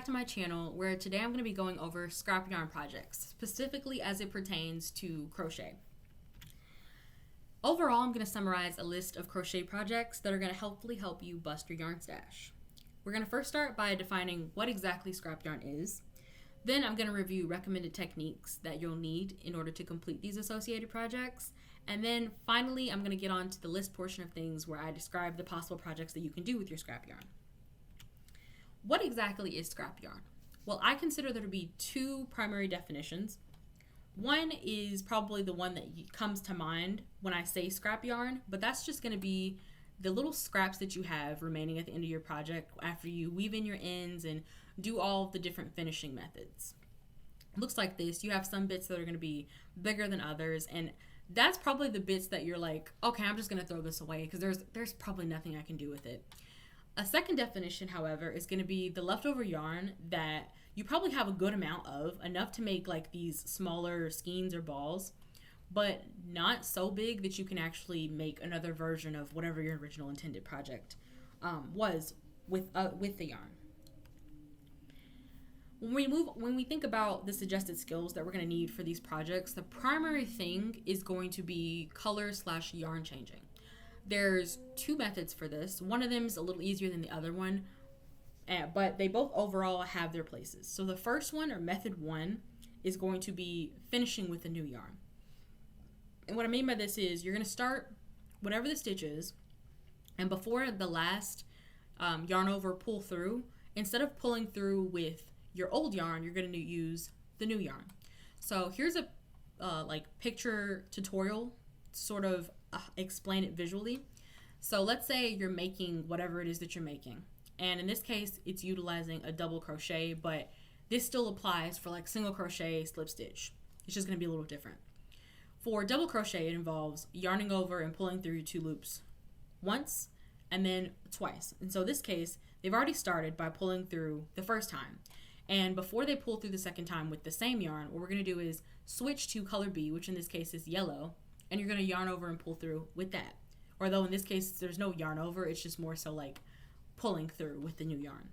back to my channel where today I'm going to be going over scrap yarn projects, specifically as it pertains to crochet. Overall, I'm going to summarize a list of crochet projects that are going to hopefully help you bust your yarn stash. We're going to first start by defining what exactly scrap yarn is. Then I'm going to review recommended techniques that you'll need in order to complete these associated projects. And then finally, I'm going to get on to the list portion of things where I describe the possible projects that you can do with your scrap yarn. What exactly is scrap yarn? Well, I consider there to be two primary definitions. One is probably the one that comes to mind when I say scrap yarn, but that's just going to be the little scraps that you have remaining at the end of your project after you weave in your ends and do all of the different finishing methods. It looks like this. You have some bits that are going to be bigger than others, and that's probably the bits that you're like, okay, I'm just going to throw this away because there's probably nothing I can do with it. A second definition, however, is going to be the leftover yarn that you probably have a good amount of, enough to make like these smaller skeins or balls, but not so big that you can actually make another version of whatever your original intended project was with the yarn. When we think about the suggested skills that we're going to need for these projects, the primary thing is going to be color/yarn changing. There's two methods for this. One of them is a little easier than the other one, but they both overall have their places. So the first one, or method one, is going to be finishing with a new yarn. And what I mean by this is you're going to start whatever the stitch is, and before the last yarn over pull through, instead of pulling through with your old yarn, you're going to use the new yarn. So here's a picture tutorial, sort of explain it visually. So let's say you're making whatever it is that you're making, and in this case it's utilizing a double crochet, but this still applies for like single crochet, slip stitch. It's just going to be a little different. For double crochet, it involves yarning over and pulling through 2 loops once and then twice. And so in this case, they've already started by pulling through the first time. And before they pull through the second time with the same yarn, what we're going to do is switch to color B, which in this case is yellow, and you're going to yarn over and pull through with that. Although in this case, there's no yarn over, it's just more so like pulling through with the new yarn.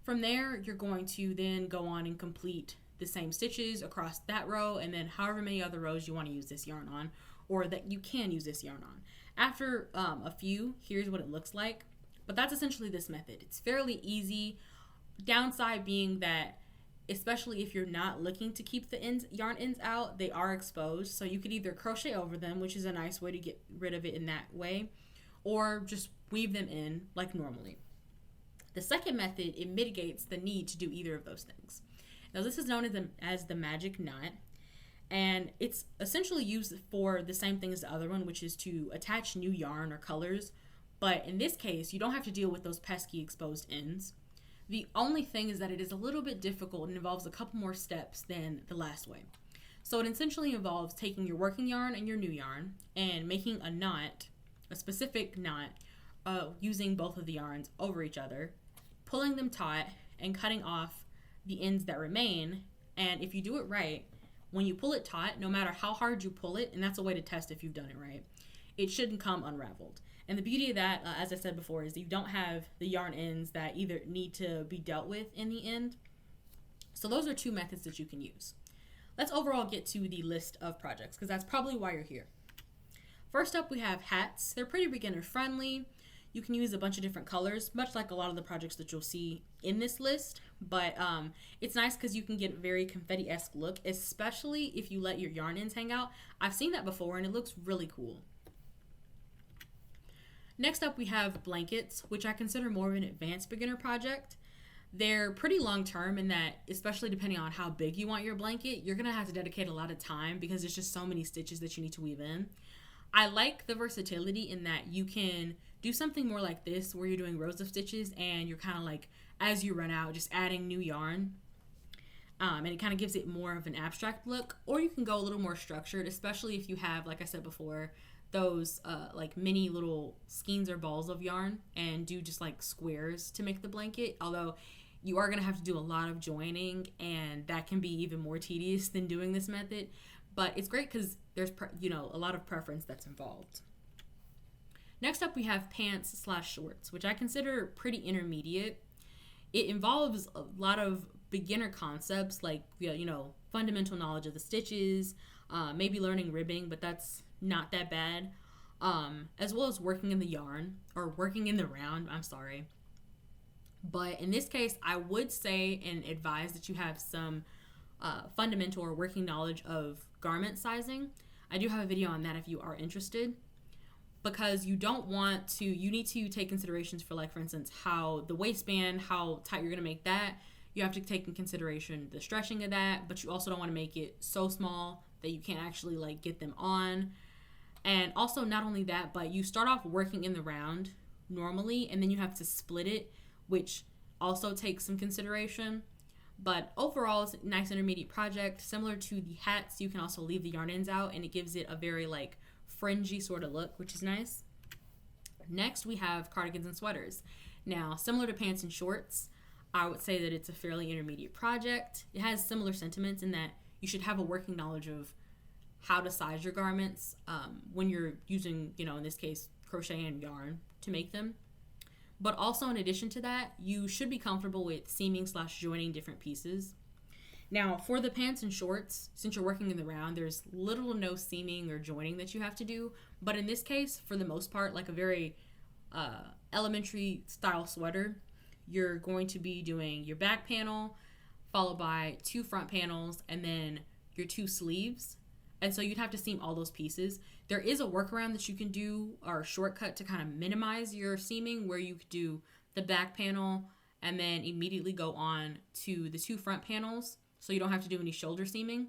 From there, you're going to then go on and complete the same stitches across that row, and then however many other rows you want to use this yarn on, or that you can use this yarn on. After a few, here's what it looks like. But that's essentially this method. It's fairly easy. Downside being that, especially if you're not looking to keep the yarn ends out, they are exposed. So you could either crochet over them, which is a nice way to get rid of it in that way, or just weave them in like normally. The second method, it mitigates the need to do either of those things. Now this is known as the magic knot, and it's essentially used for the same thing as the other one, which is to attach new yarn or colors. But in this case, you don't have to deal with those pesky exposed ends. The only thing is that it is a little bit difficult and involves a couple more steps than the last way. So it essentially involves taking your working yarn and your new yarn and making a knot, a specific knot, using both of the yarns over each other, pulling them taut, and cutting off the ends that remain. And if you do it right, when you pull it taut, no matter how hard you pull it, and that's a way to test if you've done it right, it shouldn't come unraveled. And the beauty of that, as I said before, is that you don't have the yarn ends that either need to be dealt with in the end. So those are two methods that you can use. Let's overall get to the list of projects, because that's probably why you're here. First up, we have hats. They're pretty beginner friendly. You can use a bunch of different colors, much like a lot of the projects that you'll see in this list. But it's nice because you can get a very confetti-esque look, especially if you let your yarn ends hang out. I've seen that before, and it looks really cool. Next up, we have blankets, which I consider more of an advanced beginner project. They're pretty long term in that, especially depending on how big you want your blanket, you're going to have to dedicate a lot of time because there's just so many stitches that you need to weave in. I like the versatility in that you can do something more like this where you're doing rows of stitches and you're kind of like, as you run out, just adding new yarn. And it kind of gives it more of an abstract look. Or you can go a little more structured, especially if you have, like I said before, those like mini little skeins or balls of yarn and do just like squares to make the blanket. Although you are going to have to do a lot of joining, and that can be even more tedious than doing this method. But it's great because there's a lot of preference that's involved. Next up, we have pants/shorts, which I consider pretty intermediate. it involves a lot of beginner concepts like, fundamental knowledge of the stitches, maybe learning ribbing, but that's not that bad, as well as working in the yarn, or working in the round, I'm sorry. But in this case, I would say and advise that you have some fundamental or working knowledge of garment sizing. I do have a video on that if you are interested, because you need to take considerations for, like, for instance, how the waistband, how tight you're going to make that. You have to take in consideration the stretching of that, but you also don't want to make it so small that you can't actually, like, get them on. And also, not only that, but you start off working in the round normally, and then you have to split it, which also takes some consideration. But overall, it's a nice intermediate project. Similar to the hats, you can also leave the yarn ends out, and it gives it a very, like, fringy sort of look, which is nice. Next, we have cardigans and sweaters. Now, similar to pants and shorts, I would say that it's a fairly intermediate project. It has similar sentiments in that you should have a working knowledge of how to size your garments when you're using, in this case, crochet and yarn to make them. But also, in addition to that, you should be comfortable with seaming/joining different pieces. Now, for the pants and shorts, since you're working in the round, there's little to no seaming or joining that you have to do. But in this case, for the most part, like a very elementary style sweater, you're going to be doing your back panel, followed by 2 front panels, and then your 2 sleeves. And so you'd have to seam all those pieces. There is a workaround that you can do, or a shortcut to kind of minimize your seaming, where you could do the back panel and then immediately go on to the 2 front panels, so you don't have to do any shoulder seaming.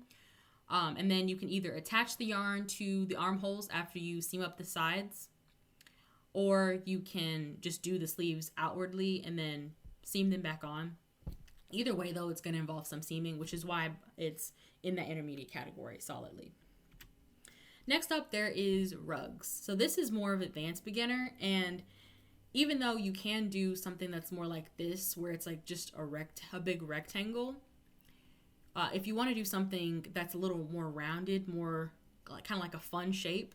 And then you can either attach the yarn to the armholes after you seam up the sides, or you can just do the sleeves outwardly and then seam them back on. Either way, though, it's going to involve some seaming, which is why it's in that intermediate category solidly. Next up, there is rugs. So this is more of advanced beginner, and even though you can do something that's more like this, where it's like just a big rectangle, if you want to do something that's a little more rounded, more kind of like a fun shape,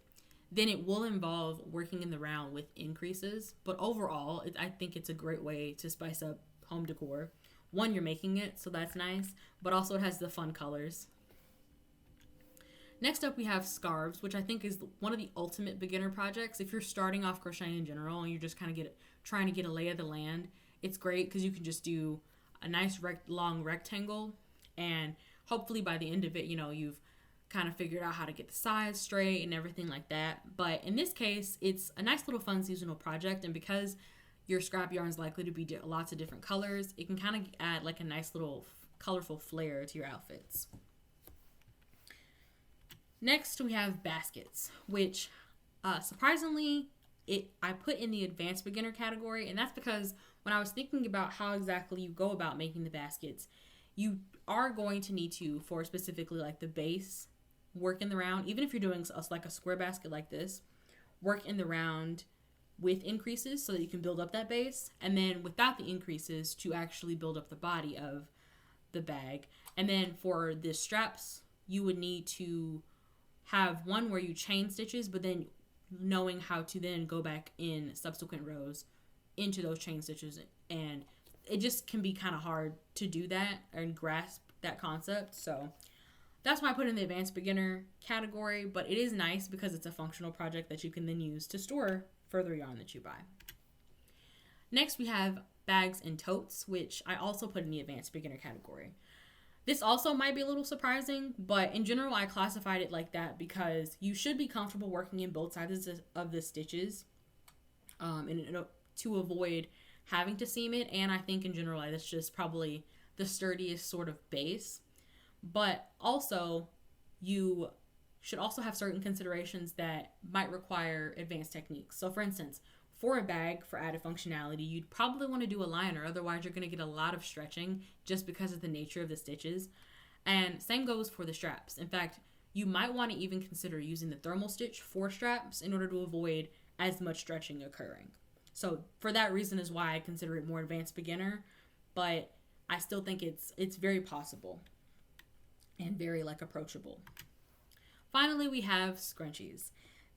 then it will involve working in the round with increases. But overall, I think it's a great way to spice up home decor. One, you're making it, so that's nice, but also it has the fun colors. Next up, we have scarves, which I think is one of the ultimate beginner projects. If you're starting off crocheting in general and you're just kind of trying to get a lay of the land, it's great because you can just do a nice long rectangle, and hopefully by the end of it, you've kind of figured out how to get the sides straight and everything like that. But in this case, it's a nice little fun seasonal project, and because your scrap yarn is likely to be lots of different colors, it can kind of add like a nice little colorful flair to your outfits. Next, we have baskets, which surprisingly, I put in the advanced beginner category, and that's because when I was thinking about how exactly you go about making the baskets, you are going to need to, for specifically like the base, work in the round. Even if you're doing like a square basket like this, work in the round with increases so that you can build up that base, and then without the increases to actually build up the body of the bag. And then for the straps, you would need to have one where you chain stitches, but then knowing how to then go back in subsequent rows into those chain stitches. And it just can be kind of hard to do that and grasp that concept. So that's why I put in the advanced beginner category, but it is nice because it's a functional project that you can then use to store further yarn that you buy. Next, we have bags and totes, which I also put in the advanced beginner category. This also might be a little surprising, but in general, I classified it like that because you should be comfortable working in both sides of the stitches to avoid having to seam it. And I think in general, that's just probably the sturdiest sort of base. But also, you should also have certain considerations that might require advanced techniques. So for instance, for a bag for added functionality, you'd probably want to do a liner, otherwise you're going to get a lot of stretching just because of the nature of the stitches. And same goes for the straps. In fact, you might want to even consider using the thermal stitch for straps in order to avoid as much stretching occurring. So for that reason is why I consider it more advanced beginner, but I still think it's very possible and very approachable. Finally, we have scrunchies.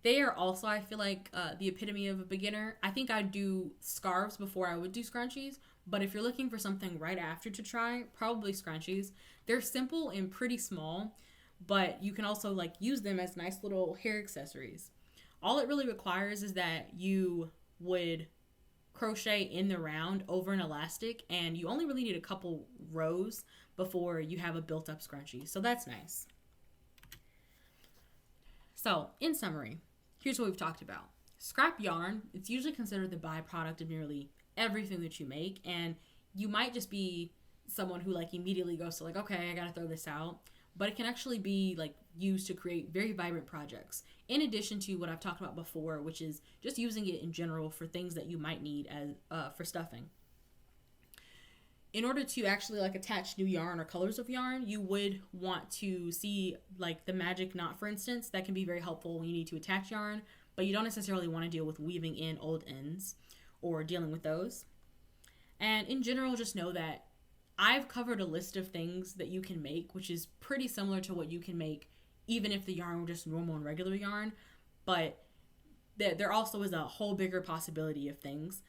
They are also, I feel like, the epitome of a beginner. I think I'd do scarves before I would do scrunchies, But if you're looking for something right after to try, probably scrunchies. They're simple and pretty small, but you can also like use them as nice little hair accessories. All it really requires is that you would crochet in the round over an elastic, and you only really need a couple rows before you have a built up scrunchie. So that's nice. So, in summary, here's what we've talked about. Scrap yarn, it's usually considered the byproduct of nearly everything that you make, and you might just be someone who like immediately goes to like, okay, I gotta throw this out, but it can actually be like used to create very vibrant projects, in addition to what I've talked about before, which is just using it in general for things that you might need as for stuffing. In order to actually like attach new yarn or colors of yarn, you would want to see like the magic knot, for instance. That can be very helpful when you need to attach yarn, but you don't necessarily want to deal with weaving in old ends or dealing with those. And in general, just know that I've covered a list of things that you can make, which is pretty similar to what you can make even if the yarn were just normal and regular yarn, but there also is a whole bigger possibility of things.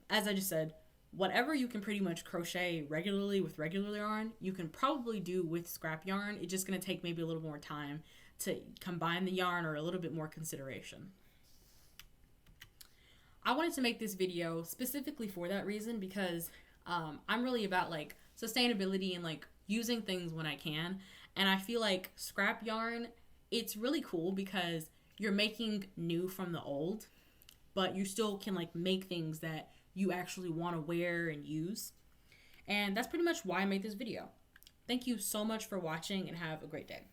As I just said, whatever you can pretty much crochet regularly with regular yarn, you can probably do with scrap yarn. It's just going to take maybe a little more time to combine the yarn or a little bit more consideration. I wanted to make this video specifically for that reason because I'm really about like sustainability and like using things when I can. And I feel like scrap yarn, it's really cool because you're making new from the old, but you still can like make things that you actually want to wear and use. And that's pretty much why I made this video. Thank you so much for watching and have a great day.